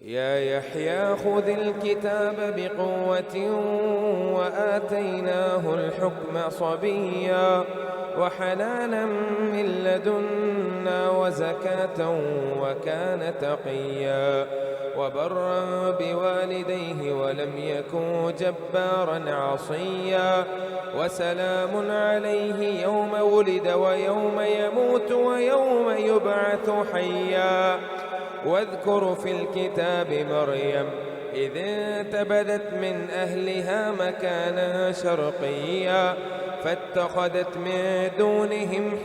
يا يحيى خذ الكتاب بقوة وآتيناه الحكم صبيا وحنانا من لدنا وزكاة وكان تقيا وبرا بوالديه ولم يكن جبارا عصيا وسلام عليه يوم ولد ويوم يموت ويوم يبعث حيا واذكر في الكتاب مريم إذ انتبذت من أهلها مكانا شرقيا فاتخذت من دونهم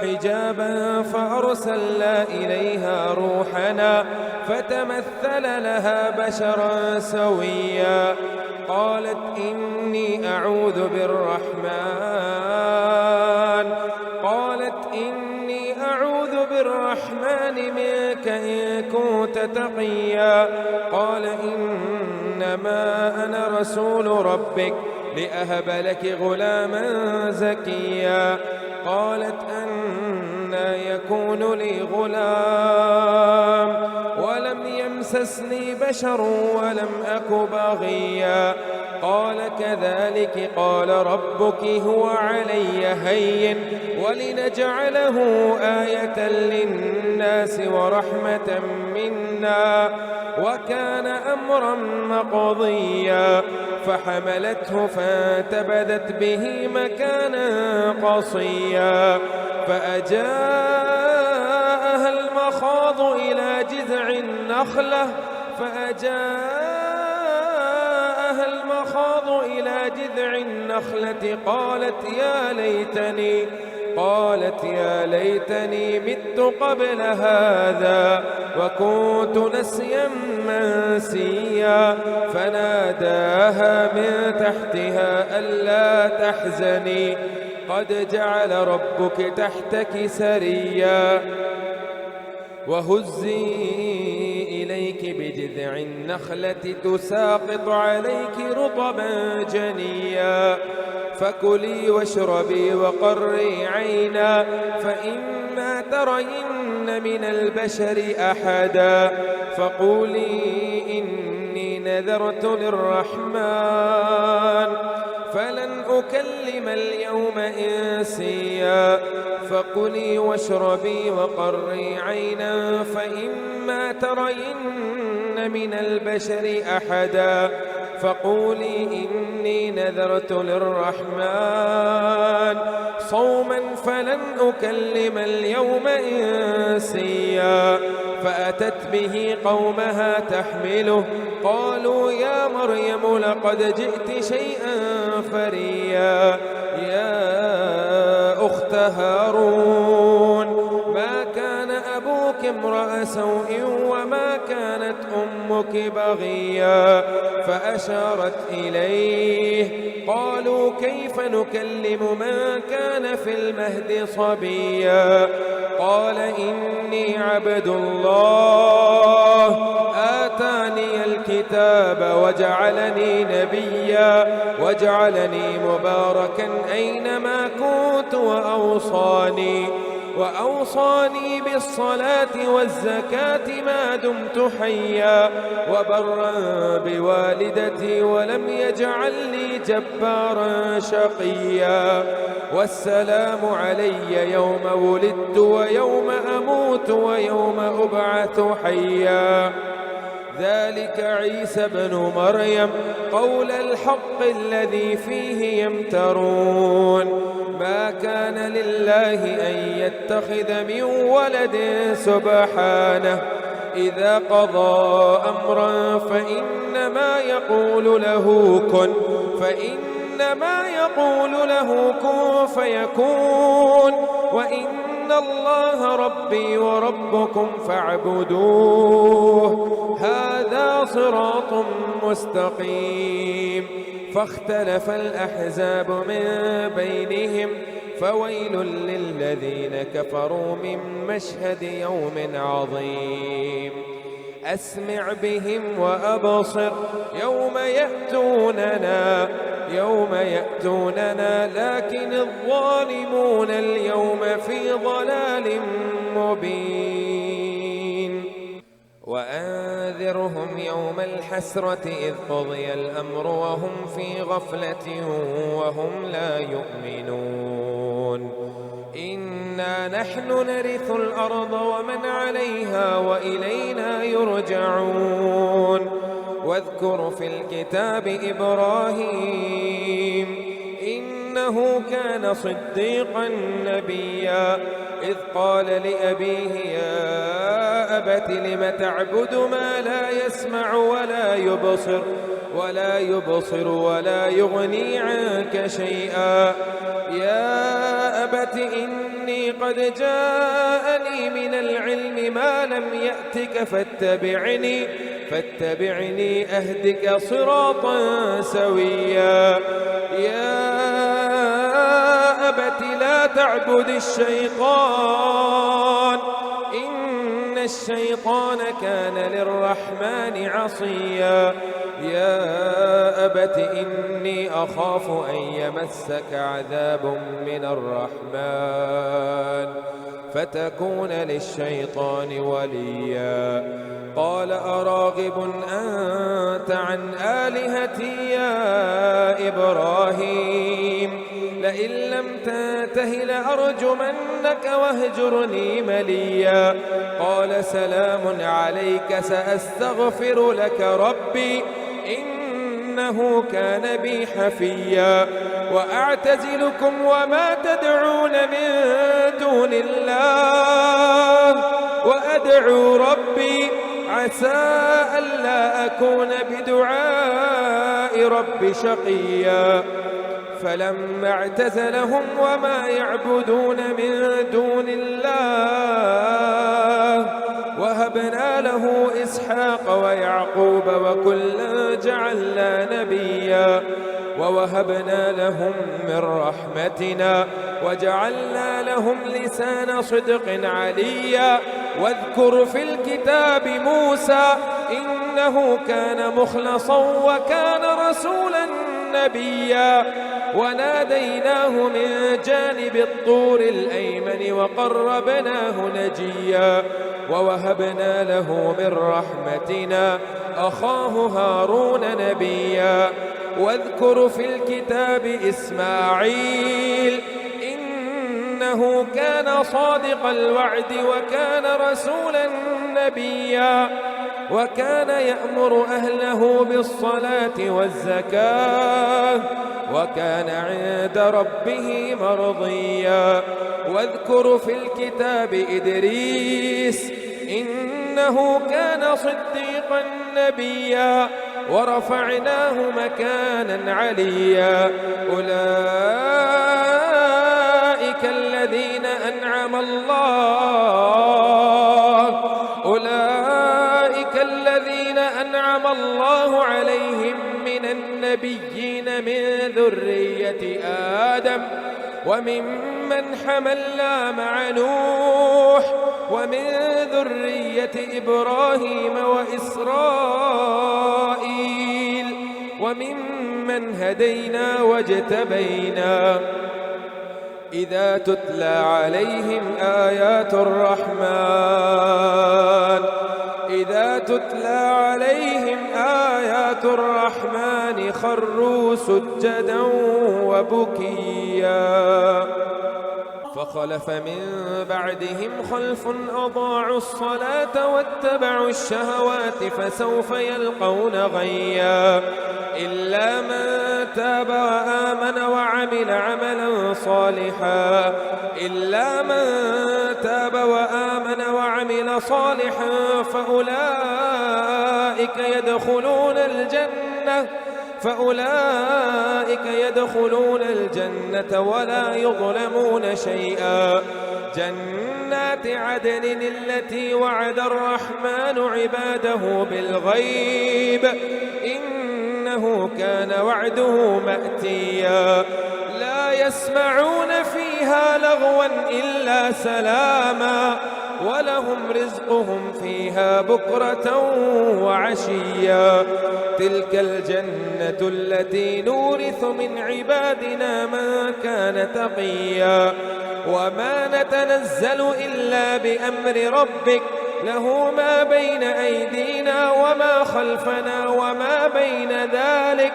حجابا فأرسلنا إليها روحنا فتمثل لها بشرا سويا قالت إني أعوذ بالرحمن منك إن كنت تقيا قال إنما أنا رسول ربك لأهب لك غلاما زكيا قالت أنى يكون لي غلام ولم يمسسني بشر ولم أك بغيا قال كذلك قال ربك هو علي هين ولنجعله آية للناس ورحمة منا وكان أمرا مقضيا فحملته فانتبذت به مكانا قصيا فأجاءها المخاض إلى جذع النخلة قالت يا ليتني مت قبل هذا وكنت نسيا منسيا فناداها من تحتها ألا تحزني قد جعل ربك تحتك سريا وهزي إليك بجذع النخلة تساقط عليك رطبا جنيا فكلي واشربي وقري عينا فإما ترين من البشر أحدا فقولي إني نذرت للرحمن فلن أكلم اليوم إنسيا فكلي واشربي وقري عينا فإما ترين من البشر أحدا فقولي إني نذرت للرحمن صوما فلن أكلم اليوم إنسيا فأتت به قومها تحمله قالوا يا مريم لقد جئت شيئا فريا يا أخت هارون ما كان أبوك امرأ سوء وما كانت أمك بغيا فأشارت إليه قالوا كيف نكلم من كان في المهد صبيا قال إني عبد الله آتاني الكتاب وجعلني نبيا وجعلني مباركا أينما كنت وأوصاني بالصلاة والزكاة ما دمت حيا وبرا بوالدتي ولم يجعلني جبارا شقيا والسلام علي يوم ولدت ويوم أموت ويوم أبعث حيا ذلك عيسى بن مريم قول الحق الذي فيه يمترون ما كان لله أن يتخذ من ولد سبحانه إذا قضى أمرا فإنما يقول له كن فيكون وإن الله ربي وربكم فاعبدوه هذا صراط مستقيم فاختلف الأحزاب من بينهم فويل للذين كفروا من مشهد يوم عظيم أسمع بهم وأبصر يوم يأتوننا لكن الظالمون اليوم في ضلال مبين وأنذرهم يوم الحسرة إذ قضي الأمر وهم في غفلة وهم لا يؤمنون إنا نحن نرث الأرض ومن عليها وإلينا يرجعون واذكر في الكتاب إبراهيم إنه كان صديقا نبيا إذ قال لأبيه يا أبت لم تعبد ما لا يسمع ولا يبصر ولا يغني عنك شيئا يا أبت إني قد جاءني من العلم ما لم يأتك فاتبعني أهدك صراطا سويا يا أبت لا تعبد الشيطان إن الشيطان كان للرحمن عصيا يا أبت إني أخاف أن يمسك عذاب من الرحمن فتكون للشيطان وليا قال أراغب أنت عن آلهتي يا إبراهيم لئن لم تنته لأرجمنك واهجرني مليا قال سلام عليك سأستغفر لك ربي إنه كان بي حفيا وأعتزلكم وما تدعون من دون الله وأدعو ربي عسى ألا أكون بدعاء ربي شقيا فلما اعتزلهم وما يعبدون من دون الله وهبنا له إسحاق ويعقوب وكلا جعلنا نبيا ووهبنا لهم من رحمتنا وجعلنا لهم لسان صدق عليا واذكر في الكتاب موسى إنه كان مخلصا وكان رسولا نبيا وناديناه من جانب الطور الأيمن وقربناه نجيا ووهبنا له من رحمتنا أخاه هارون نبيا واذكر في الكتاب إسماعيل إنه كان صادق الوعد وكان رسولا نبيا وكان يأمر أهله بالصلاة والزكاة وكان عند ربه مرضيا واذكر في الكتاب إدريس إنه كان صديقا نبيا ورفعناه مكانا عليا أولئك الذين أنعم الله عليهم من النبيين من ذرية آدم وممن حملنا مع نوح ومن ذرية إبراهيم وإسرائيل وممن هدينا واجتبينا إذا تتلى عليهم آيات الرحمن خروا سجدا وبكيا فخلف من بعدهم خلف أضاعوا الصلاة واتبعوا الشهوات فسوف يلقون غيا إلا من تاب وآمن وعمل صالحا فأولئك يدخلون الجنة ولا يظلمون شيئا جنات عدن التي وعد الرحمن عباده بالغيب إنه كان وعده مأتيا لا يسمعون فيها لغوا إلا سلاما ولهم رزقهم فيها بكرة وعشيا تلك الجنة التي نورث من عبادنا من كان تقيا وما نتنزل إلا بأمر ربك له ما بين أيدينا وما خلفنا وما بين ذلك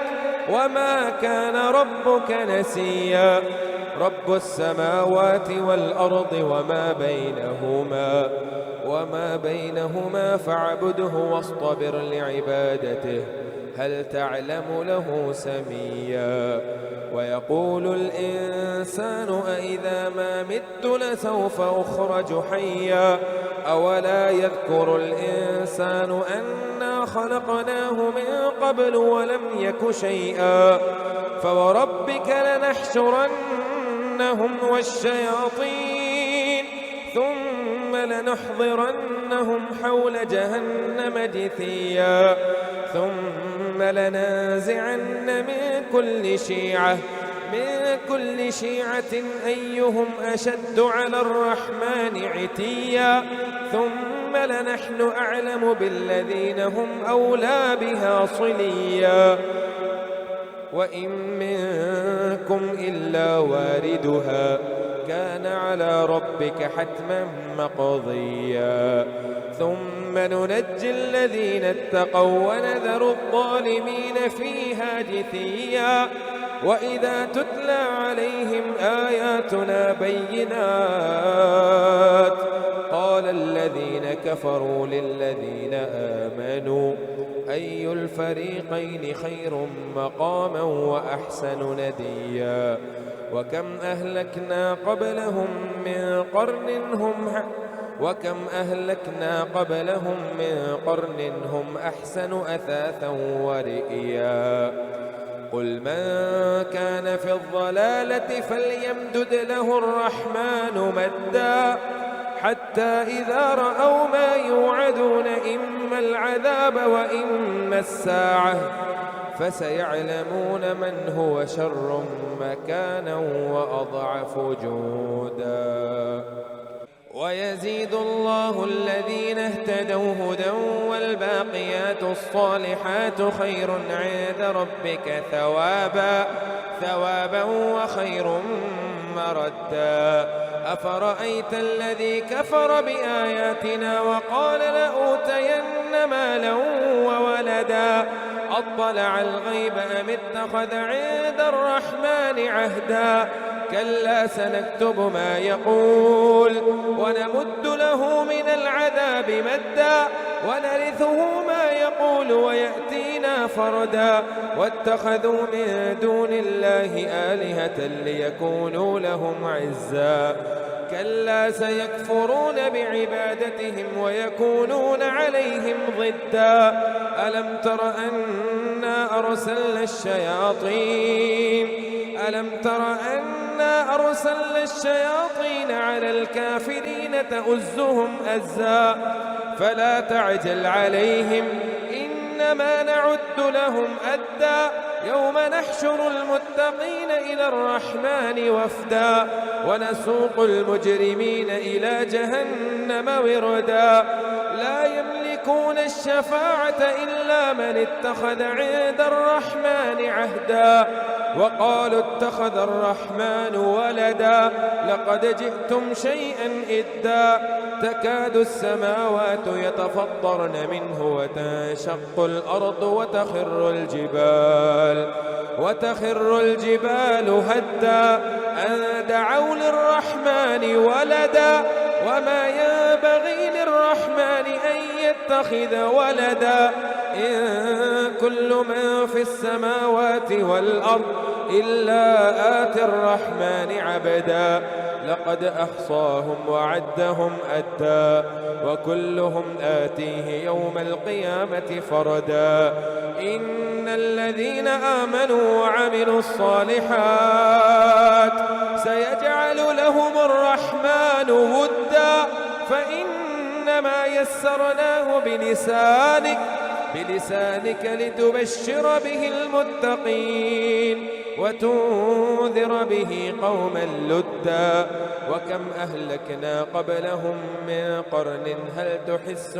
وما كان ربك نسيا رب السماوات والأرض وما بينهما فاعبده واصطبر لعبادته هل تعلم له سميا ويقول الإنسان أإذا ما مت لسوف أخرج حيا أولا يذكر الإنسان أنا خلقناه من قبل ولم يك شيئا فوربك لنحشرنهم والشياطين ثم لنحضرنهم حول جهنم جثيا ثم لنازعن من كل شيعة أيهم أشد على الرحمن عتيا ثم لنحن أعلم بالذين هم أولى بها صليا وإن منكم إلا واردها كان على ربك حتما مقضيا ثم ننجي الذين اتقوا ونذر الظالمين فيها جثيا وإذا تتلى عليهم آياتنا بينات قال الذين كفروا للذين آمنوا أي الفريقين خير مقاما وأحسن نديا وكم أهلكنا قبلهم من قرن هم أحسن أثاثا ورئيا قل من كان في الضلالة فليمدد له الرحمن مدا حتى إذا رأوا ما يوعدون إما العذاب وإما الساعة فسيعلمون من هو شر مكانا وأضعف جودا ويزيد الله الذين اهتدوا هدى والباقيات الصالحات خير عند ربك ثوابا وخير مردا أفرأيت الذي كفر بآياتنا وقال لأوتين مالا وولدا أطلع الغيب أم اتخذ عند الرحمن عهدا كلا سنكتب ما يقول ونمد له من العذاب مدا ونرثه ما يقول ويأتينا فردا واتخذوا من دون الله آلهة ليكونوا لهم عزا كلا سيكفرون بعبادتهم ويكونون عليهم ضدا ألم تر أنا أرسلنا الشياطين على الكافرين تؤزهم أزا فلا تعجل عليهم إنما نعد لهم أدا يوم نحشر المتقين إلى الرحمن وفدا ونسوق المجرمين إلى جهنم وردا لا يملكون الشفاعة إلا من اتخذ عند الرحمن عهدا وقالوا اتخذ الرحمن ولدا لقد جئتم شيئا إدا تكاد السماوات يتفطرن منه وتنشق الأرض وتخر الجبال هدا أن دعوا للرحمن ولدا وما ينبغي للرحمن أن يتخذ ولدا إن كل من في السماوات والأرض إلا آتي الرحمن عبدا لقد أحصاهم وعدهم أدا وكلهم آتيه يوم القيامة فردا إن الذين آمنوا وعملوا الصالحات سيجعل لهم الرحمن ودا فإنما يسرناه بلسانك لتبشر به المتقين وتنذر به قوما لدا وكم أهلكنا قبلهم من قرن هل تحس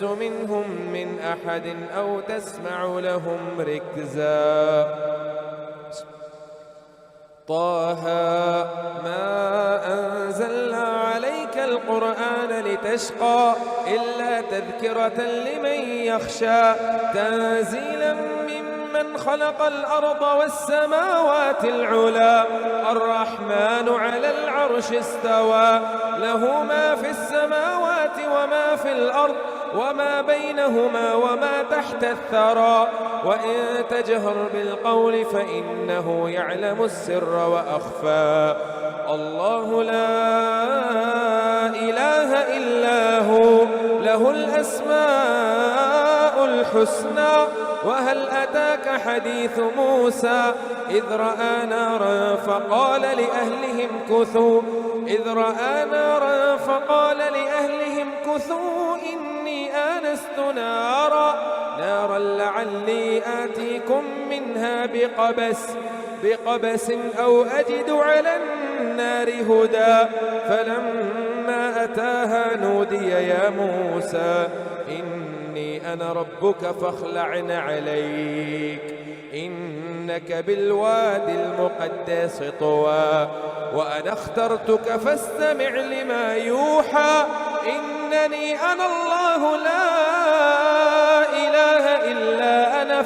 منهم من أحد أو تسمع لهم ركزا طه ما أنزلنا عليك القرآن لتشقى إلا تذكرة لمن يخشى تنزيلا ممن خلق الأرض والسماوات العلى الرحمن على العرش استوى له ما في السماوات وما في الأرض وما بينهما وما تحت الثرى وإن تجهر بالقول فإنه يعلم السر وأخفى الله لا إله إلا هو له الأسماء الحسنى وهل أتاك حديث موسى إذ رأى نارا فقال لأهلهم كثوا إني آنست نارا لعلي آتيكم منها بقبس أو أجد على النار هدى فلما أتاها نودي يا موسى إني أنا ربك فاخلع عليك إنك بالوادي المقدس طوى وأنا اخترتك فاستمع لما يوحى إنني أنا الله لا إله إلا أنا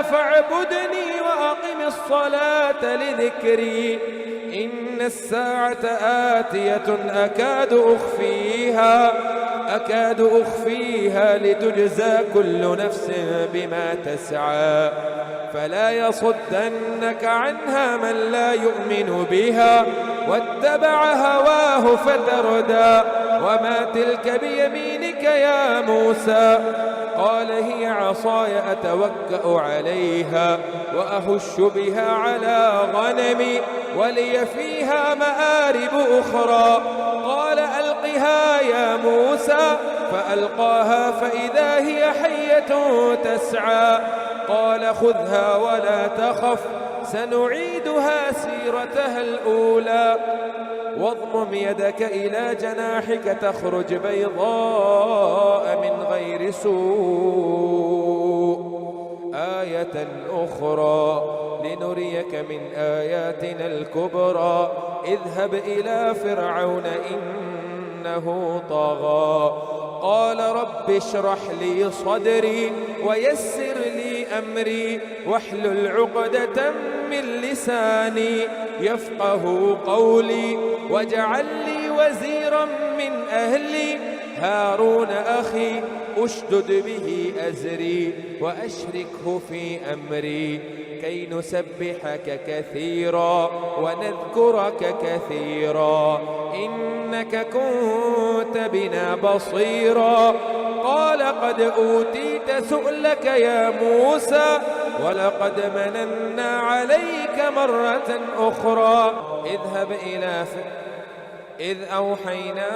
فاعبدني وأقم الصلاة لذكري إن الساعة آتية أكاد أخفيها لتجزى كل نفس بما تسعى فلا يصدنك عنها من لا يؤمن بها واتبع هواه فتردى وما تلك بيمينك يا موسى قال هي عصاي أتوكأ عليها وأهش بها على غنمي ولي فيها مآرب أخرى قال ألقها يا موسى فألقاها فإذا هي حية تسعى قال خذها ولا تخف سنعيدها سيرتها الأولى واضمم يدك إلى جناحك تخرج بيضاء من غير سوء آية أخرى لنريك من آياتنا الكبرى اذهب إلى فرعون إنه طغى قال رب اشرح لي صدري ويسر لي أمري واحلل عقدة من لساني يفقه قولي واجعل لي وزيرا من أهلي هارون أخي أشدد به أزري وأشركه في أمري كي نسبحك كثيرا ونذكرك كثيرا إنك كنت بنا بصيرا قال قد أوتيت سؤلك يا موسى ولقد مننا عليك مرة أخرى إذ أوحينا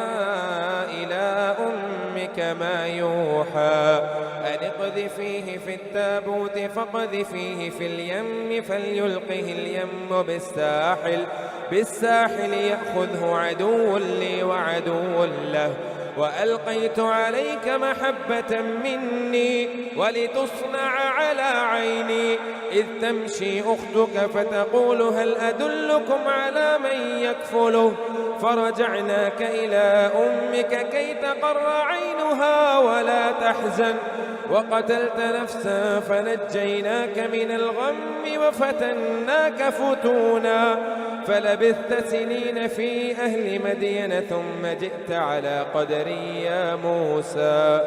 إلى أمك ما يوحى أن اقذفيه في التابوت فاقذفيه في اليم فليلقه اليم بالساحل يأخذه عدو لي وعدو له وألقيت عليك محبة مني ولتصنع على عيني إذ تمشي أختك فتقول هل أدلكم على من يكفله فرجعناك إلى أمك كي تقر عينها ولا تحزن وقتلت نفسا فنجيناك من الغم وفتناك فتونا فلبثت سنين في أهل مدين ثم جئت على قدري يا موسى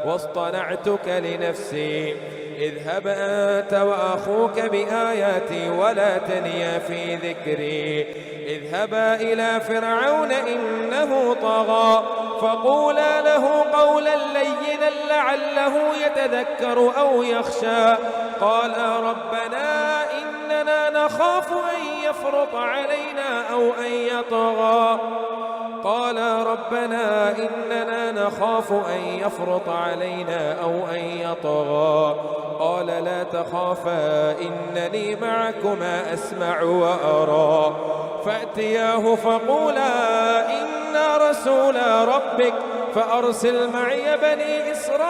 واصطنعتك لنفسي اذهب أنت وأخوك بآياتي ولا تنيا في ذكري اذهبا إلى فرعون إنه طغى فقولا له قولا لينا لعله يتذكر أو يخشى قالا ربنا إننا نخاف أن يفرط علينا أو أن يطغى قالا ربنا إننا نخاف أن يفرط علينا أو أن يطغى قال لا تخافا إنني معكما أسمع وأرى فأتياه فقولا إنا رسول ربك فأرسل معي بني إسرائيل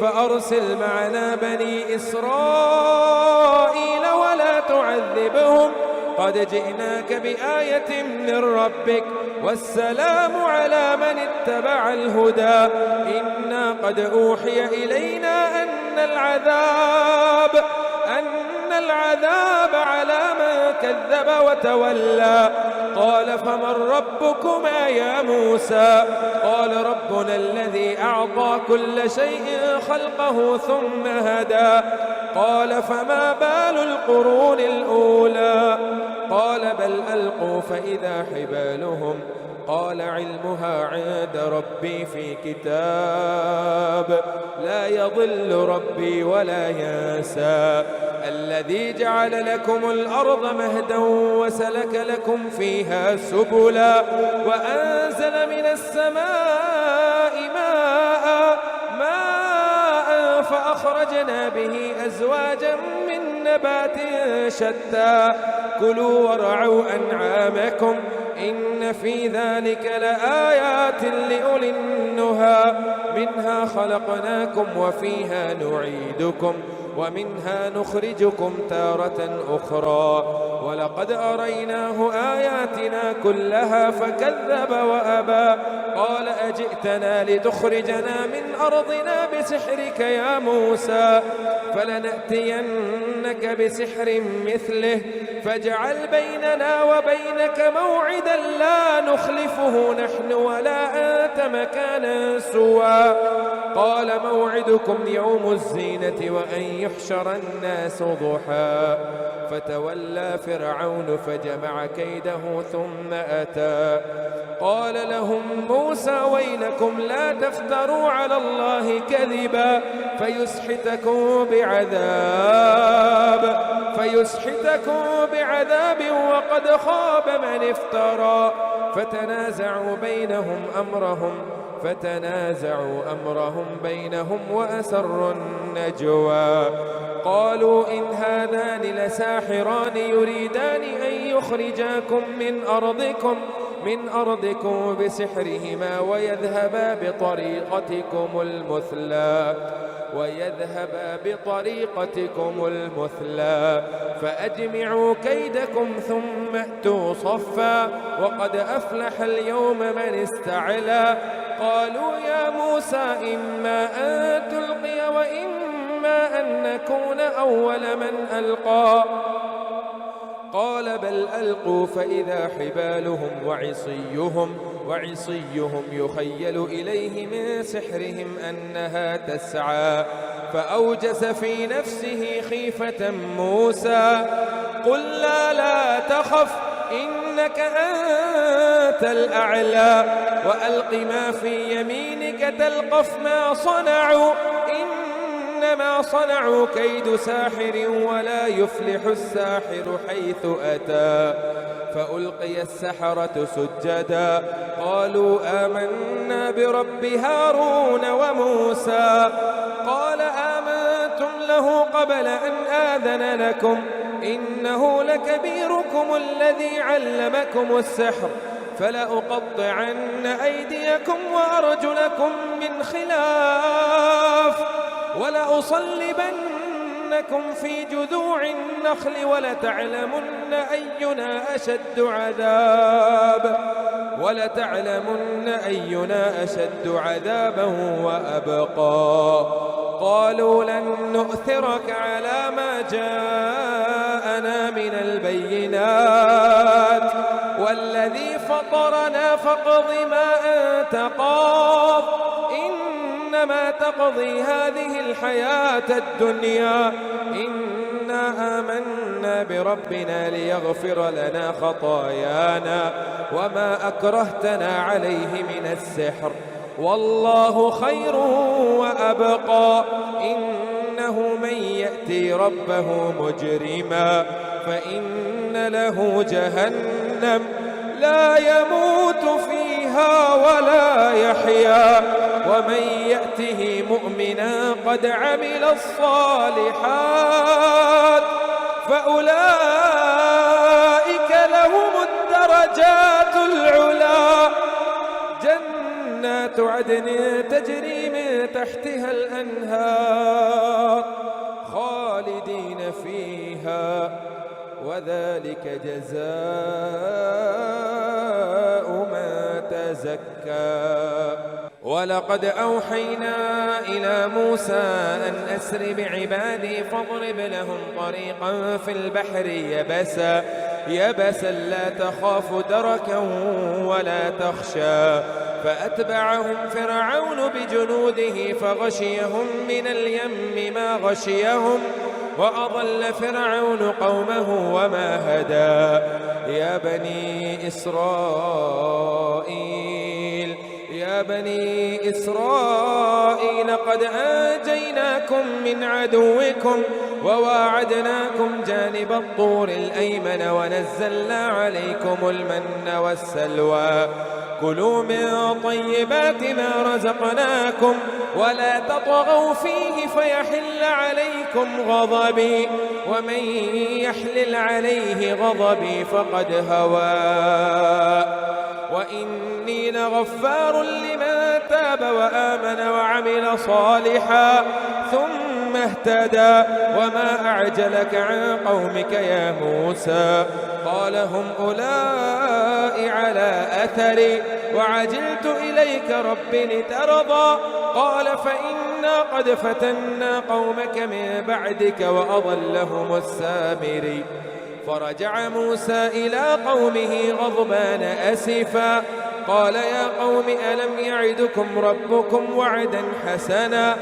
فأرسل معنا بني إسرائيل ولا تعذبهم قد جئناك بآية من ربك والسلام على من اتبع الهدى إنا قد أوحي إلينا أن العذاب على من كذب وتولى قال فمن ربكما يا موسى قال ربنا الذي أعطى كل شيء خلقه ثم هدى قال فما بال القرون الأولى قال بل ألقوا فإذا حبالهم قال علمها عند ربي في كتاب لا يضل ربي ولا ينسى الذي جعل لكم الأرض مهدا وسلك لكم فيها سبلا وأنزل من السماء ماء فأخرجنا به أزواجا من نبات شتى كلوا وارعوا أنعامكم إن في ذلك لآيات لأولي النهى منها خلقناكم وفيها نعيدكم ومنها نخرجكم تارة أخرى ولقد أريناه آياتنا كلها فكذب وأبى قال أجئتنا لتخرجنا من أرضنا بسحرك يا موسى فلنأتينك بسحر مثله فاجعل بيننا وبينك موعدا لا نخلفه نحن ولا أنت مكانا سوى قال موعدكم يوم الزينة وأن يحشر الناس ضحى فتولى فرعون فجمع كيده ثم أتى قال لهم موسى ويلكم لا تفتروا على الله كذبا فيسحتكم بعذاب وقد خاب من افترى فتنازعوا أمرهم بينهم وأسروا النجوى قالوا إن هذان لساحران يريدان أن يخرجاكم من أرضكم بسحرهما ويذهبا بطريقتكم المثلى فأجمعوا كيدكم ثم أتوا صفا وقد أفلح اليوم من استعلى قالوا يا موسى إما أن تلقي وإما أن نكون أول من ألقى قال بل ألقوا فإذا حبالهم وعصيهم يخيل إليه من سحرهم أنها تسعى فأوجس في نفسه خيفة موسى قلنا لا تخف إنك أنت الأعلى وألق ما في يمينك تلقف ما صنعوا إنما صنعوا كيد ساحر ولا يفلح الساحر حيث أتى فألقي السحرة سجدا قالوا آمنا برب هارون وموسى قال آمنتم له قبل أن آذن لكم إنه لكبيركم الذي علمكم السحر فلأقطعن أيديكم وأرجلكم من خلاف ولأصلبنكم في جذوع النخل ولتعلمن أينا أشد عذابا وأبقى قالوا لن نؤثرك على ما جاءنا من البينات والذي فطرنا فاقض ما أنت قاض إنما تقضي هذه الحياة الدنيا إنا آمنا بربنا ليغفر لنا خطايانا وما أكرهتنا عليه من السحر والله خير وأبقى إنه من يأتي ربه مجرما فإن له جهنم لا يموت فيها ولا يحيا ومن يأته مؤمنا قد عمل الصالحات فأولئك لهم الدرجات العلا جنات جنات عدن تجري من تحتها الأنهار خالدين فيها وذلك جزاء من تزكى. ولقد أوحينا إلى موسى أن أسر بعبادي فاضرب لهم طريقا في البحر يبسا لا تخاف دركا ولا تخشى فأتبعهم فرعون بجنوده فغشيهم من اليم ما غشيهم وأضل فرعون قومه وما هدى. يا بني إسرائيل قد أنجيناكم من عدوكم وواعدناكم جانب الطور الأيمن ونزلنا عليكم المن والسلوى كلوا من طيبات ما رزقناكم ولا تطغوا فيه فيحل عليكم غضبي ومن يحلل عليه غضبي فقد هوى وإني لغفار لمن تاب وآمن وعمل صالحا ثم اهتدى. وما أعجلك عن قومك يا موسى؟ قال هم أولئك على أثري وعجلت إليك رب لترضى. قال فإنا قد فتنا قومك من بعدك وأضلهم السامري. فرجع موسى إلى قومه غضبان أسفا قال يا قوم ألم يعدكم ربكم وعدا حسنا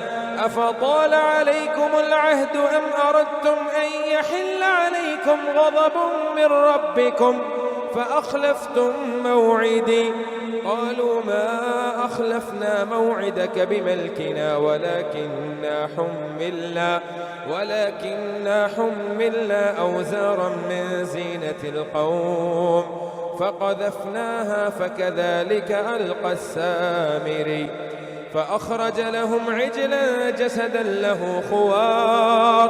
أفطال عليكم العهد أم أردتم أن يحل عليكم غضب من ربكم فأخلفتم موعدي. قالوا ما أخلفنا موعدك بملكنا ولكننا حملنا أوزارا من زينة القوم فقذفناها فكذلك ألقى السامري. فأخرج لهم عجلا جسدا له خوار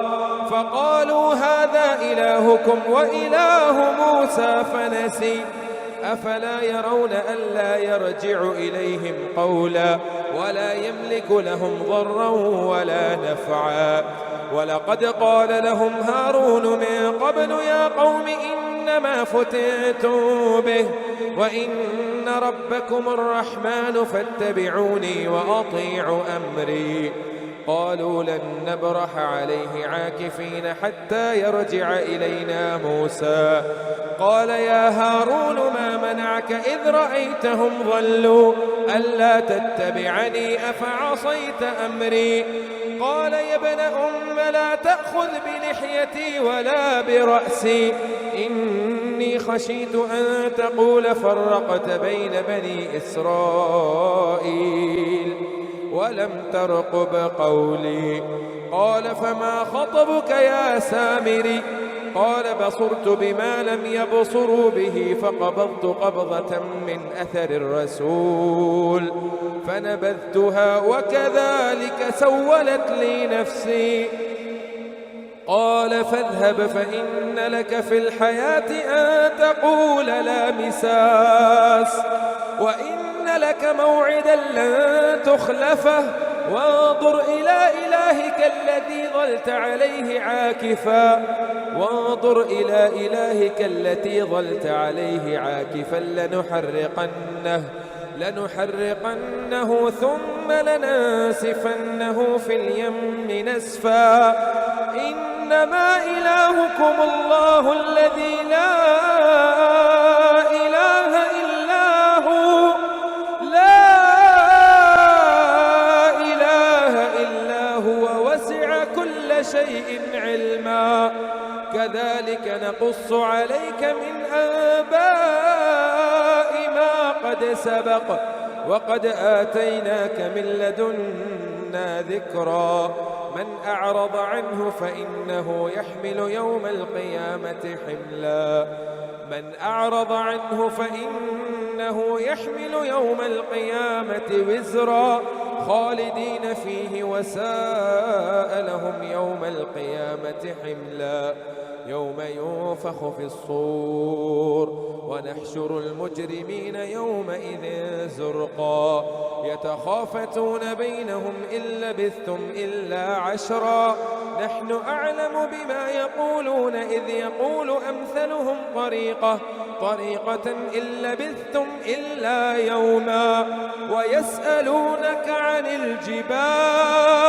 فقالوا هذا إلهكم وإله موسى فنسي. أفلا يرون ألا يرجع إليهم قولا ولا يملك لهم ضرا ولا نفعا. ولقد قال لهم هارون من قبل يا قوم إنما فتنتم به وإن ربكم الرحمن فاتبعوني وأطيعوا أمري. قالوا لن نبرح عليه عاكفين حتى يرجع إلينا موسى. قال يا هارون ما منعك إذ رأيتهم ضلوا ألا تتبعني أفعصيت أمري؟ قال يا ابن أم لا تأخذ بلحيتي ولا برأسي إني خشيت أن تقول فرقت بين بني إسرائيل ولم ترقب قولي. قال فما خطبك يا سامري؟ قال بصرت بما لم يبصروا به فقبضت قبضة من أثر الرسول فنبذتها وكذلك سولت لي نفسي. قال فاذهب فإن لك في الحياة أن تقول لا مساس وإن لك موعدا لن تخلفه وانظر إلى إلهك الذي ظلت عليه عاكفا لنحرقنه ثم لننسفنه في اليم نسفا. إنما إلهكم الله الذي لا إله إلا هو وسع كل شيء علما. كذلك نقص عليك من أنباء ما قد سبق وقد آتيناك من لدنا ذكرا. من أعرض عنه فإنه يحمل يوم القيامة وزرا خالدين فيه وساء لهم يوم القيامة حملا. يوم ينفخ في الصور ونحشر المجرمين يومئذ زرقا يتخافتون بينهم إن لبثتم إلا عشرا نحن أعلم بما يقولون إذ يقول أمثلهم طريقة إن لبثتم إلا يوما ويسألونك عن الجبال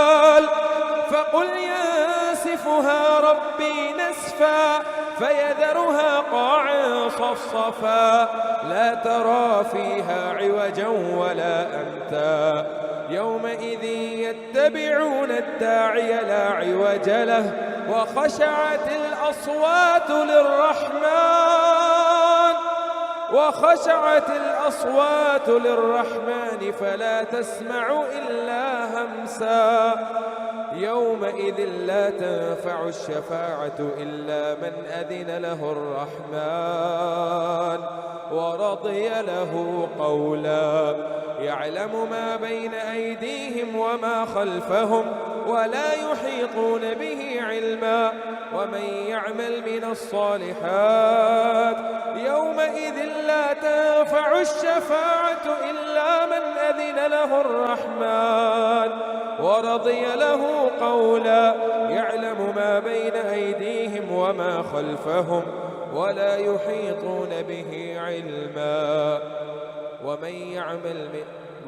فقل ينسفها ربي نسفا فيذرها قاعا صفصفا لا ترى فيها عوجا ولا أمتا يومئذ يتبعون الداعي لا عوج له وخشعت الأصوات للرحمن فلا تسمع إلا همسا يومئذ لا تنفع الشفاعة إلا من أذن له الرحمن ورضي له قولا يعلم ما بين أيديهم وما خلفهم ولا يحيطون به علما ومن يعمل من الصالحات يومئذ لا تنفع الشفاعة إلا من أذن له الرحمن ورضي له قولا يعلم ما بين أيديهم وما خلفهم ولا يحيطون به علما ومن يعمل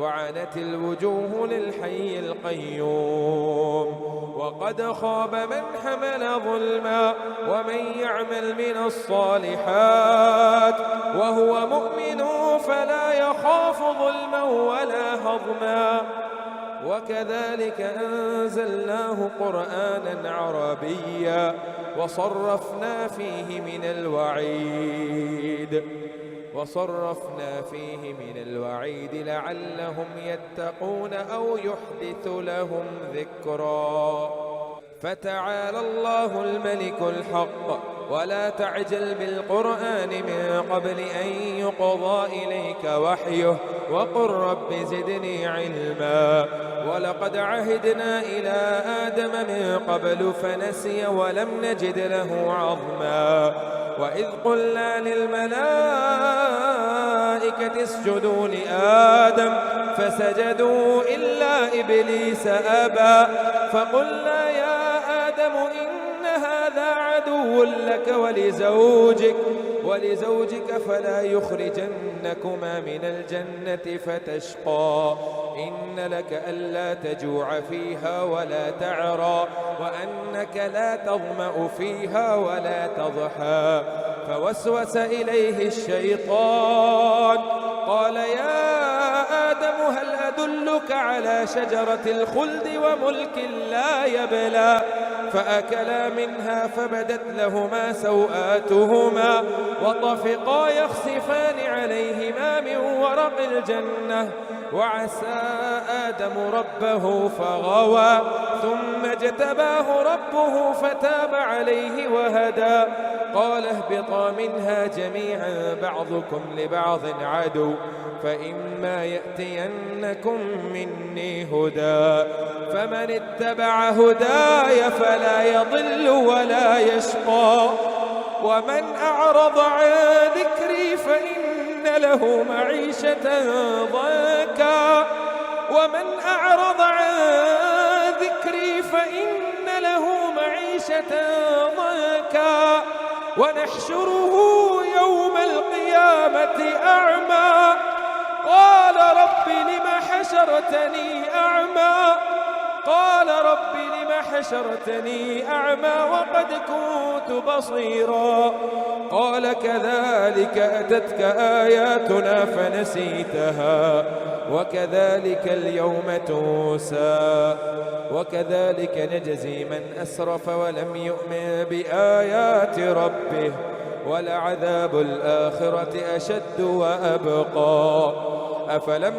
وعنت الوجوه للحي القيوم وقد خاب من حمل ظلما ومن يعمل من الصالحات وهو مؤمن فلا يخاف ظلما ولا هضما وكذلك أنزلناه قرآنا عربيا وصرفنا فيه من الوعيد لعلهم يتقون أو يحدث لهم ذكرا فتعالى الله الملك الحق ولا تعجل بالقرآن من قبل أن يقضى إليك وحيه وقل رب زدني علما ولقد عهدنا إلى آدم من قبل فنسي ولم نجد له عظما وإذ قلنا للملائكة اسجدوا لآدم فسجدوا إلا إبليس أبى فقلنا يا آدم إن هذا عدو لك ولزوجك فلا يخرجنكما من الجنة فتشقى إن لك ألا تجوع فيها ولا تعرى وأنك لا تظمأ فيها ولا تضحى فوسوس إليه الشيطان قال يا آدم هل أدلك على شجرة الخلد وملك لا يبلى فأكلا منها فبدت لهما سوآتهما وطفقا يخصفان عليهما من ورق الجنة وعسى آدم ربه فغوى ثم اجتباه ربه فتاب عليه وهدى قال اهبطا منها جميعا بعضكم لبعض عدو فإما يأتينكم مني هدى فمن اتبع هداي فلا يضل ولا يشقى ومن أعرض عن ذكري فإن له معيشة ضنكا ونحشره يوم القيامة أعمى قال رب لم حشرتني أعمى وقد كنت بصيرا قال كذلك أتتك آياتنا فنسيتها وكذلك اليوم تنسى وكذلك نجزي من أسرف ولم يؤمن بآيات ربه ولعذاب الآخرة أشد وأبقى أفلم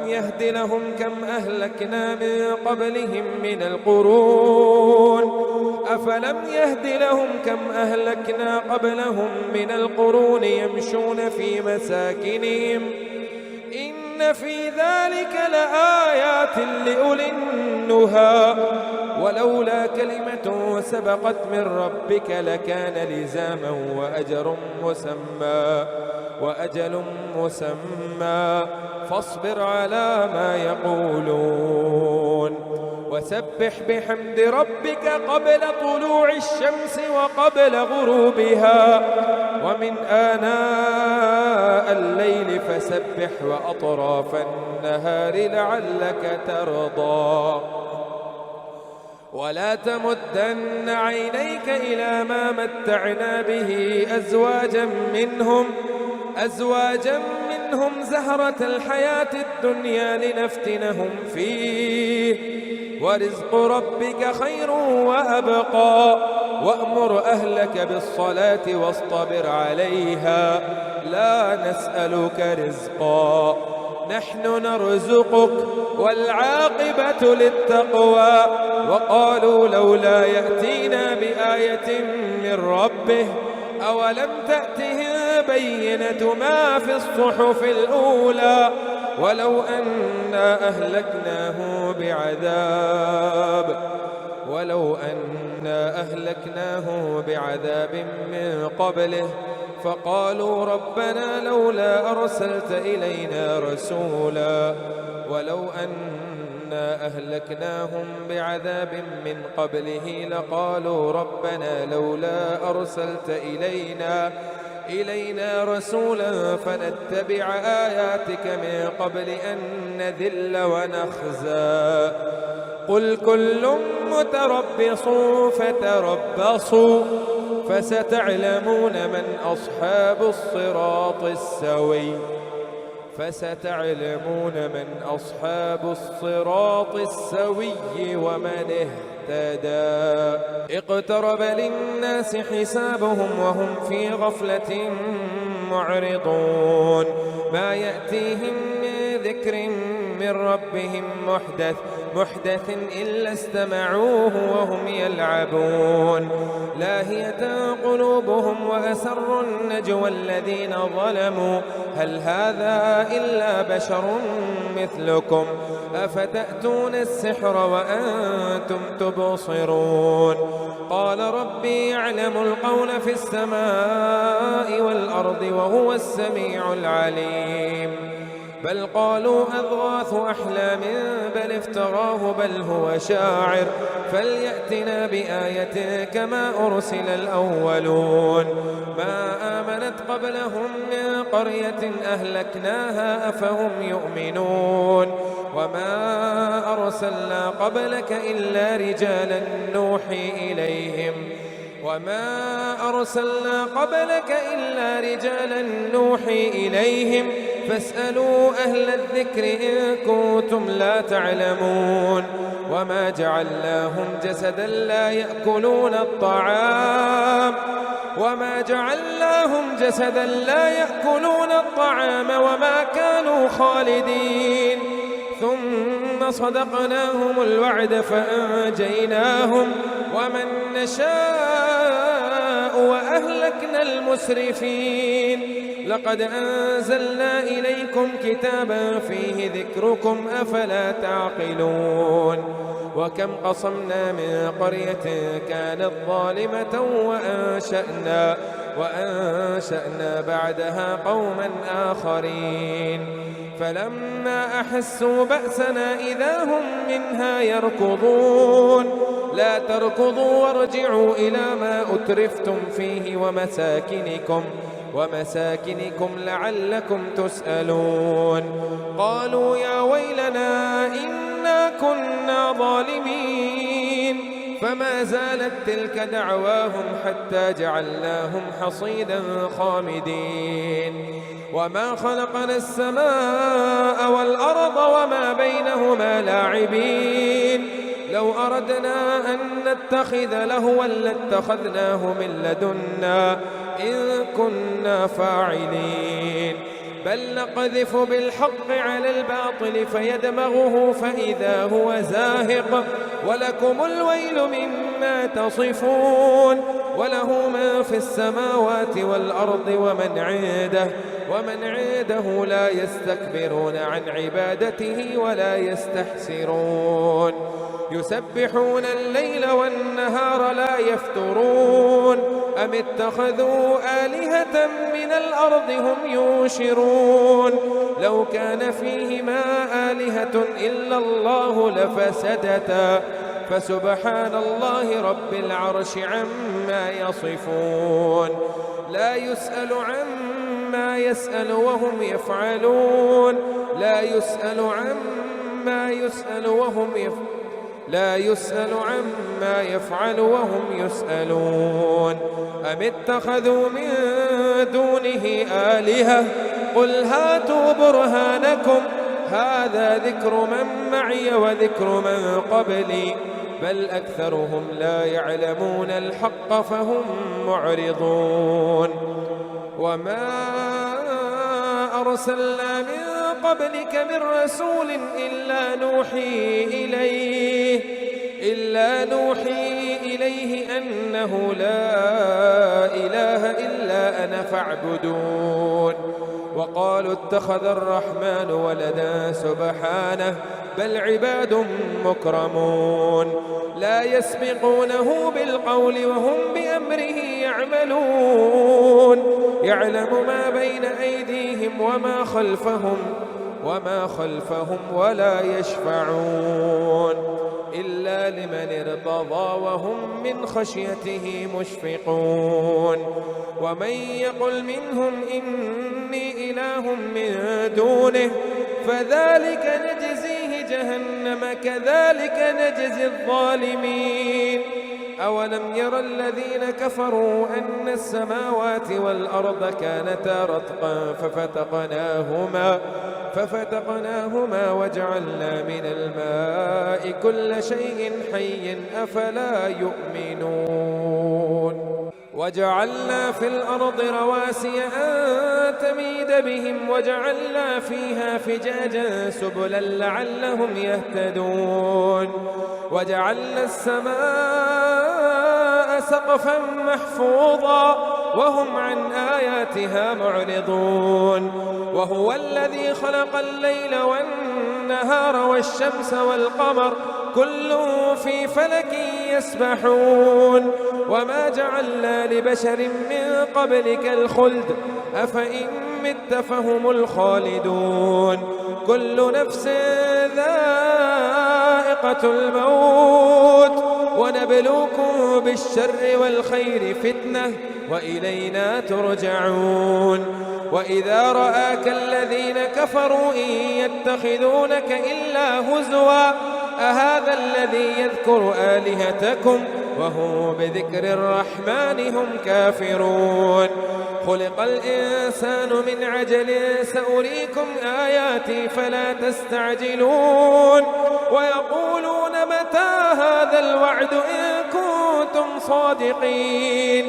يهد لهم كم أهلكنا قبلهم من القرون يمشون في مساكنهم إن في ذلك لآيات لأولي النهى ولولا كلمة سبقت من ربك لكان لزاما وأجل مسمى فاصبر على ما يقولون وسبح بحمد ربك قبل طلوع الشمس وقبل غروبها ومن آناء الليل فسبح وأطراف النهار لعلك ترضى ولا تمدن عينيك إلى ما متعنا به أزواجا منهم زهرة الحياة الدنيا لنفتنهم فيه ورزق ربك خير وأبقى وأمر أهلك بالصلاة واصطبر عليها لا نسألك رزقا نحن نرزقك والعاقبة للتقوى وقالوا لولا يأتينا بآية من ربه أولم تأتهم بينة ما في الصحف الأولى ولو أنا أهلكناه بعذاب من قبله فقالوا ربنا لولا أرسلت إلينا رسولا ولو أنا أهلكناهم بعذاب من قبله لقالوا ربنا لولا أرسلت إلينا رسولا فنتبع آياتك من قبل أن نذل ونخزى قل كل متربص فتربصوا فستعلمون من أصحاب الصراط السوي ومن اهتدى اقترب للناس حسابهم وهم في غفلة معرضون ما يأتيهم من ذكر من ربهم محدث إلا استمعوه وهم يلعبون لاهية قلوبهم وأسروا النجوى الذين ظلموا هل هذا إلا بشر مثلكم أفتأتون السحر وأنتم تبصرون قال ربي يعلم القول في السماء والأرض وهو السميع العليم بل قالوا أضغاث أحلام بل افتراه بل هو شاعر فليأتنا بآية كما أرسل الأولون ما آمنت قبلهم من قرية أهلكناها أفهم يؤمنون وما أرسلنا قبلك إلا رجالا نوحي إليهم فاسألوا أهل الذكر إن كنتم لا تعلمون وما جعلناهم جسدا لا يأكلون الطعام وما كانوا خالدين ثم صدقناهم الوعد فأنجيناهم ومن نشاء وأهلكنا المسرفين لقد أنزلنا إليكم كتابا فيه ذكركم أفلا تعقلون وكم قصمنا من قرية كانت ظالمة وأنشأنا بعدها قوما آخرين فلما أحسوا بأسنا إذا هم منها يركضون لا تركضوا وارجعوا إلى ما أترفتم فيه ومساكنكم لعلكم تسألون قالوا يا ويلنا إنا كنا ظالمين فما زالت تلك دعواهم حتى جعلناهم حصيدا خامدين وما خلقنا السماء والأرض وما بينهما لاعبين لو أردنا أن نتخذ لهوا لاتخذناه من لدنا إن كنا فاعلين بل نقذف بالحق على الباطل فيدمغه فإذا هو زاهق ولكم الويل مما تصفون وله من في السماوات والأرض ومن عنده لا يستكبرون عن عبادته ولا يستحسرون يسبحون الليل والنهار لا يفترون أم اتخذوا آلهة من الأرض هم ينشرون لو كان فيهما آلهة إلا الله لفسدتا فسبحان الله رب العرش عما يصفون لا يسأل عما يسأل وهم يفعلون لا يسأل عما يفعل وهم يسألون أم اتخذوا من دونه آلهة قل هاتوا برهانكم هذا ذكر من معي وذكر من قبلي بل أكثرهم لا يعلمون الحق فهم معرضون وما أرسلنا من قبلك من رسول إلا نوحي إليه أنه لا إله إلا أنا فاعبدون وقالوا اتخذ الرحمن ولدا سبحانه بل عباد مكرمون لا يسبقونه بالقول وهم بأمره يعملون يعلم ما بين أيديهم وما خلفهم ولا يشفعون إلا لمن ارتضى وهم من خشيته مشفقون ومن يقل منهم إني إله من دونه فذلك نجزيه جهنم كذلك نجزي الظالمين أولم ير الذين كفروا أن السماوات والأرض كانتا رتقا ففتقناهما وجعلنا من الماء كل شيء حي أفلا يؤمنون وجعلنا في الأرض رواسي أن تميد بهم وجعلنا فيها فجاجا سبلا لعلهم يهتدون وجعلنا السماء سقفا محفوظا وهم عن آياتها معرضون وهو الذي خلق الليل والنهار والشمس والقمر كل في فلك يسبحون وما جعلنا لبشر من قبلك الخلد أفإن مت فهم الخالدون كل نفس ذائقة الموت ونبلوكم بالشر والخير فتنة وإلينا ترجعون وإذا رآك الذين كفروا إن يتخذونك إلا هزوا أهذا الذي يذكر آلهتكم وهم بذكر الرحمن هم كافرون خلق الإنسان من عجل سأريكم آياتي فلا تستعجلون ويقولون متى هذا الوعد إن كنتم صادقين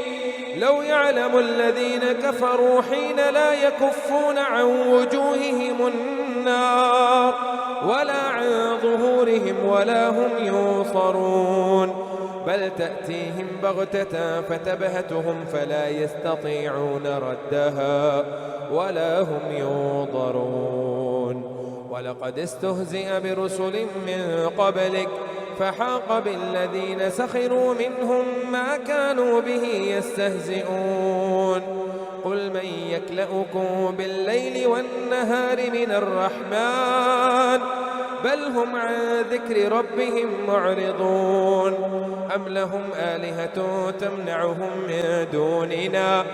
لو يعلم الذين كفروا حين لا يكفون عن وجوههم النار ولا عن ظهورهم ولا هم ينصرون بل تأتيهم بغتة فتبهتهم فلا يستطيعون ردها ولا هم ينظرون ولقد استهزئ برسل من قبلك فحاق بالذين سخروا منهم ما كانوا به يستهزئون قل من يكلؤكم بالليل والنهار من الرحمن بل هم عن ذكر ربهم معرضون أم لهم آلهة تمنعهم من دوننا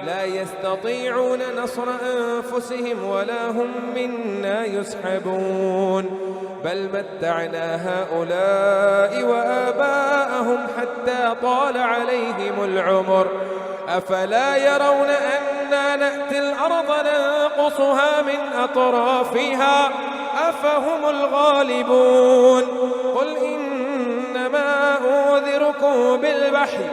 لا يستطيعون نصر أنفسهم ولا هم منا يسحبون بل متعنا هؤلاء وآباءهم حتى طال عليهم العمر أفلا يرون أنا نأتي الأرض ننقصها من أطرافها أفهم الغالبون قل إنما أنذركم بالوحي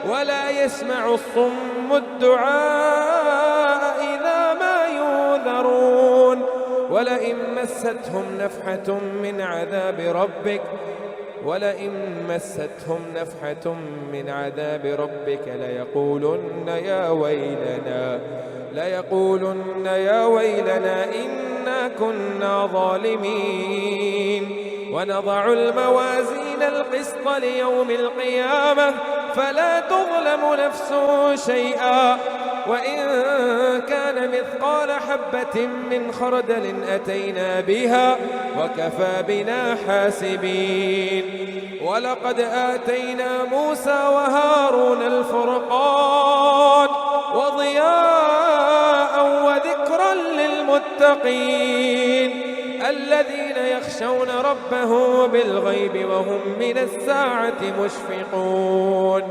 ولا يسمع الصم الدعاء إذا ما ينذرون ولئن مستهم نفحة من عذاب ربك ولئن مستهم نفحة من عذاب ربك ليقولن يا ويلنا إنا كنا ظالمين. ونضع الموازين القسط ليوم القيامة فلا تظلم نفس شيئا وإن كان مثقال حبة من خردل أتينا بها وكفى بنا حاسبين. ولقد آتينا موسى وهارون الفرقان وضياء وذكرا للمتقين الذين يخشون ربهم بالغيب وهم من الساعة مشفقون.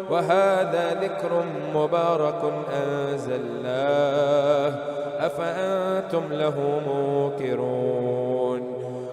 وهذا ذكر مبارك أنزلناه أفأنتم له منكرون.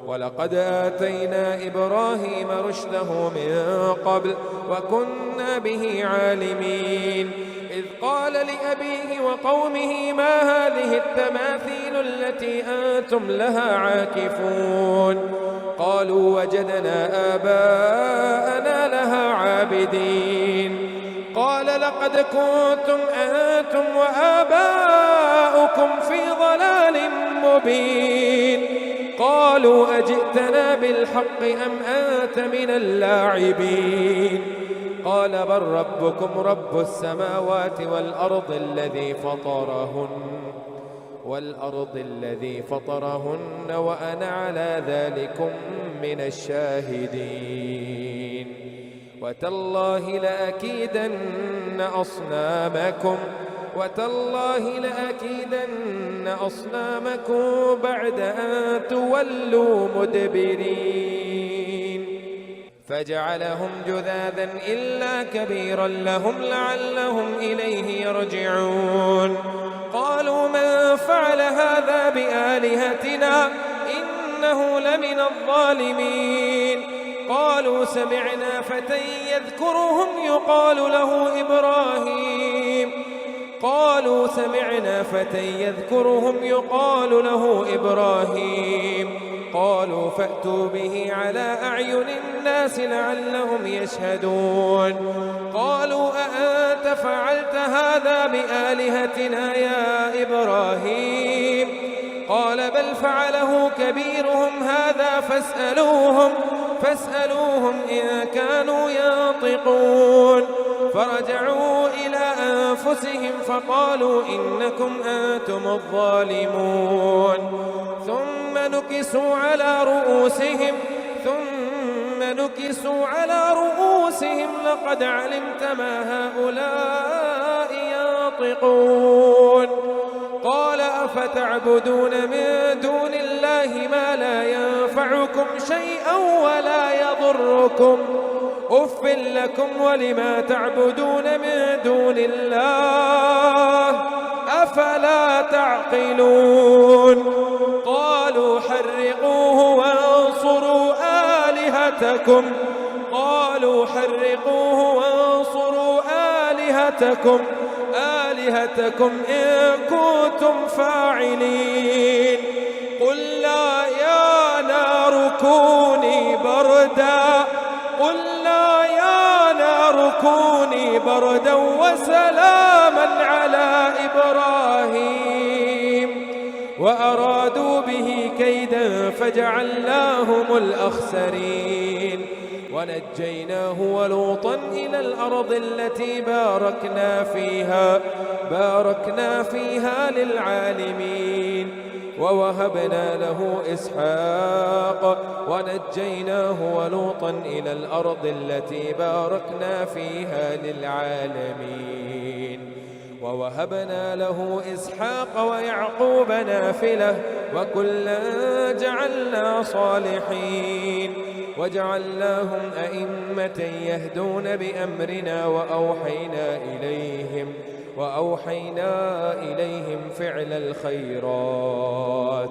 ولقد آتينا إبراهيم رشده من قبل وكنا به عالمين إذ قال لأبيه وقومه ما هذه التماثيل التي أنتم لها عاكفون قالوا وجدنا آباءنا لها عابدين. قال لقد كنتم أنتم وآباؤكم في ضلال مبين. قالوا أجئتنا بالحق أم أنت من اللاعبين. قال بل ربكم رب السماوات والأرض الذي فطرهن وأنا على ذلكم من الشاهدين. وتالله لأكيدن أصنامكم بعد أن تولوا مدبرين. فجعلهم جذاذا إلا كبيرا لهم لعلهم إليه يرجعون. قالوا من فعل هذا بآلهتنا إنه لمن الظالمين. قالوا سمعنا فتى يذكرهم يقال له إبراهيم. قالوا فأتوا به على أعين الناس لعلهم يشهدون. قالوا أأنت فعلت هذا بآلهتنا يا إبراهيم؟ قال بل فعله كبيرهم هذا فاسألوهم إن كانوا ينطقون. فرجعوا إلى أنفسهم فقالوا إنكم أنتم الظالمون. ثم نكسوا على رؤوسهم لقد علمت ما هؤلاء ينطقون. قال أفتعبدون من دون الله ما لا ينفعكم شيئا ولا يضركم أف لكم ولما تعبدون من دون الله أفلا تعقلون. قالوا حرقوه وانصروا آلهتكم إن كنتم فاعلين. قلنا يا نار كوني بردا وسلاما على إبراهيم وأرادوا به كيدا فجعلناهم الأخسرين. ونجيناه ولوطا إلى الأرض التي باركنا فيها للعالمين. ووهبنا له إسحاق ونجيناه ولوطا إلى الأرض التي باركنا فيها للعالمين. ووهبنا له إسحاق ويعقوب نافلة وكلا جعلنا صالحين وجعلناهم أئمة يهدون بأمرنا وأوحينا إليهم فعل الخيرات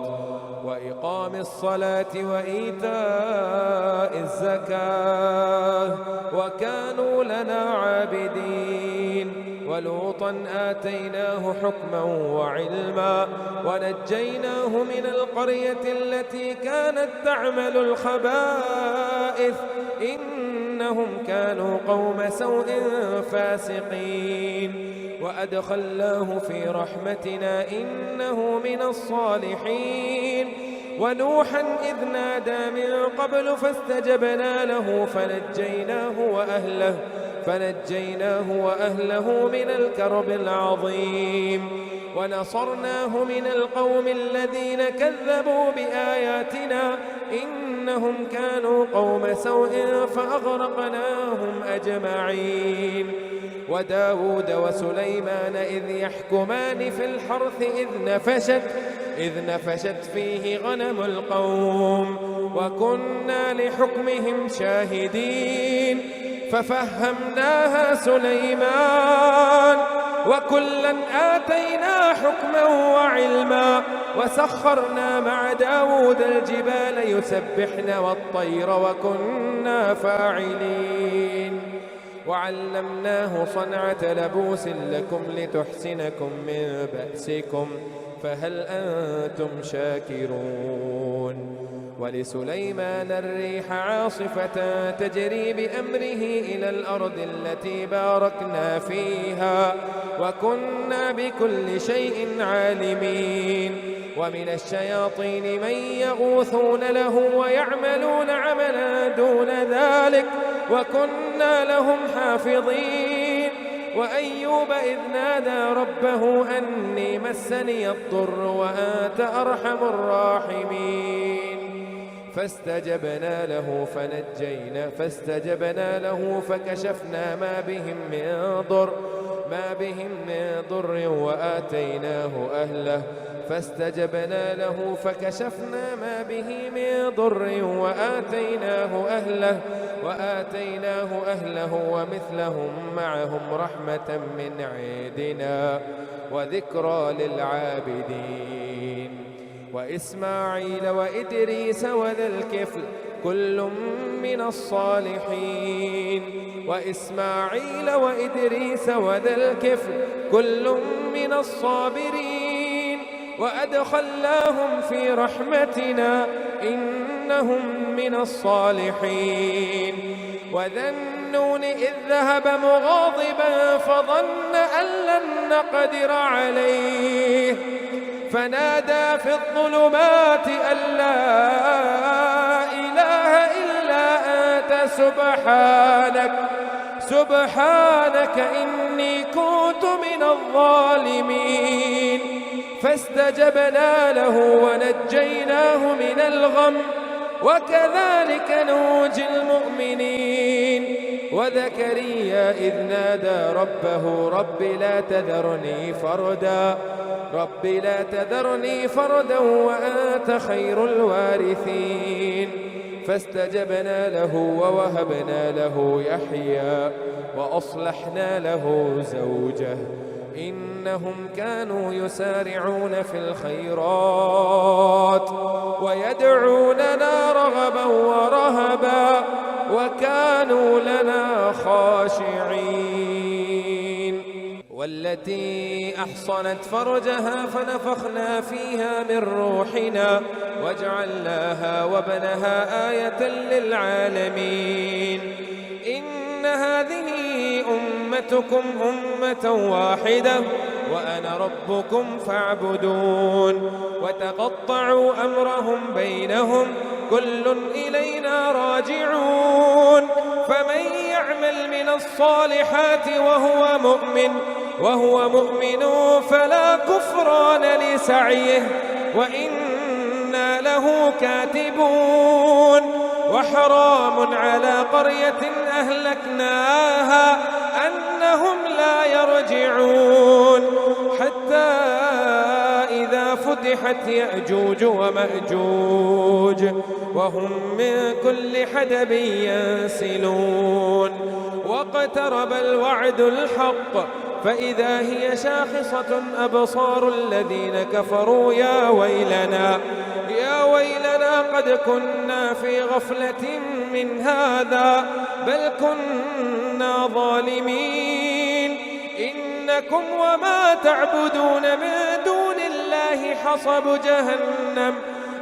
وإقام الصلاة وإيتاء الزكاة وكانوا لنا عابدين. ولوطا آتيناه حكما وعلما ونجيناه من القرية التي كانت تعمل الخبائث الخبائث إنهم كانوا قوم سوء فاسقين وأدخلناه في رحمتنا إنه من الصالحين ونوحا إذ نادى من قبل فاستجبنا له فنجيناه وأهله من الكرب العظيم ونصرناه من القوم الذين كذبوا بآياتنا إنهم كانوا قوم سوء فأغرقناهم أجمعين وداود وسليمان إذ يحكمان في الحرث إذ نفشت فيه غنم القوم وكنا لحكمهم شاهدين ففهمناها سليمان وكلا آتينا حكما وعلما وسخرنا مع داود الجبال يسبحن والطير وكنا فاعلين وعلمناه صنعة لبوس لكم لتحسنكم من بأسكم فهل أنتم شاكرون ولسليمان الريح عاصفة تجري بأمره إلى الأرض التي باركنا فيها وكنا بكل شيء عالمين ومن الشياطين من يغوثون له ويعملون عملا دون ذلك وكنا لهم حافظين وأيوب إذ نادى ربه أني مسني الضر وأنت أرحم الراحمين فاستجبنا له فكشفنا ما بهم من ضر وآتيناه أهله ومثلهم معهم رحمة من عندنا وذكرى للعابدين وإسماعيل وإدريس وذا الكفل كل من الصابرين وأدخلناهم في رحمتنا إنهم من الصالحين وذا النون إذ ذهب مغاضبا فظن أن لن نقدر عليه فنادى في الظلمات أن لا إله إلا أنت سبحانك إني كنت من الظالمين فاستجبنا له ونجيناه من الغم وكذلك ننجي المؤمنين وزكريا إذ نادى ربه رب لا تذرني فردا وأنت خير الوارثين فاستجبنا له ووهبنا له يحيى وأصلحنا له زوجه إنهم كانوا يسارعون في الخيرات ويدعوننا رغبا ورهبا وكانوا لنا خاشعين والتي أحصنت فرجها فنفخنا فيها من روحنا وجعلناها وابنها آية للعالمين إن هذه أمتكم أمة واحدة وأنا ربكم فاعبدون وتقطعوا أمرهم بينهم كل إلينا راجعون فمن يعمل من الصالحات وهو مؤمن فلا كفران لسعيه وإنا له كاتبون وحرام على قرية أهلكناها أنهم لا يرجعون حتى إذا فتحت يأجوج ومأجوج وهم من كل حدب ينسلون واقترب الوعد الحق فإذا هي شاخصة أبصار الذين كفروا يا ويلنا قد كنا في غفلة من هذا بل كنا ظالمين إنكم وما تعبدون من دون الله حصب جهنم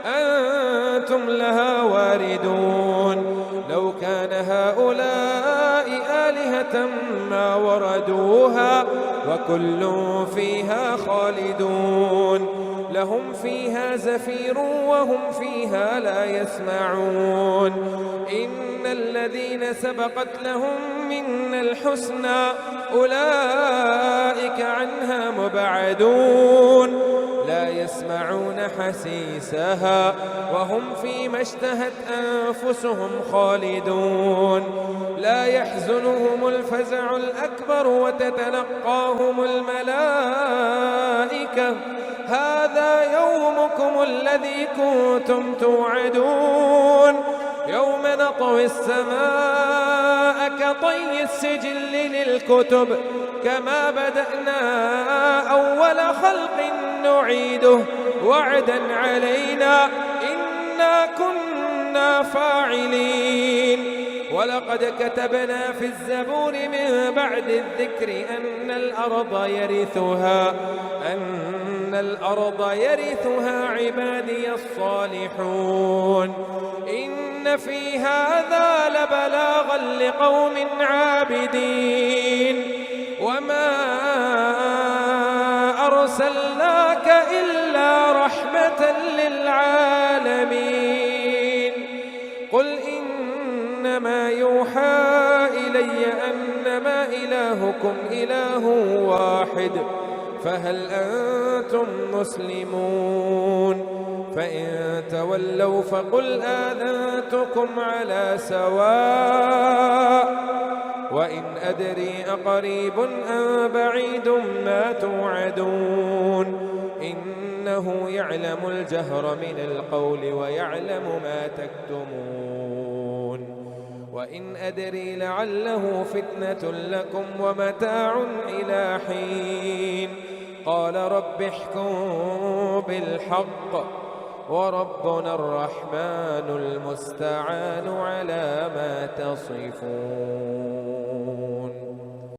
أنتم لها واردون لو كان هؤلاء آلهة ما وردوها وكل فيها خالدون لهم فيها زفير وهم فيها لا يسمعون إن الذين سبقت لهم منا الحسنى أولئك عنها مبعدون لا يسمعون حسيسها وهم فيما اشتهت أنفسهم خالدون لا يحزنهم الفزع الأكبر وتتلقاهم الملائكة هذا يومكم الذي كنتم توعدون يوم نطوي السماء كطي السجل للكتب كما بدأنا أول خلق نعيده وعدا علينا إنا كنا فاعلين ولقد كتبنا في الزبور من بعد الذكر أن الأرض يرثها عبادي الصالحون إن في هذا لبلاغا لقوم عابدين وما أرسلناك إلا رحمة للعالمين قل إنما يوحى إلي أنما إلهكم إله واحد فهل أنتم مسلمون فإن تولوا فقل آذنتكم على سواء وإن أدري أقريب أم بعيد ما توعدون إنه يعلم الجهر من القول ويعلم ما تكتمون وإن أدري لعله فتنة لكم ومتاع إلى حين قال رب احكم بالحق وربنا الرحمن المستعان على ما تصفون.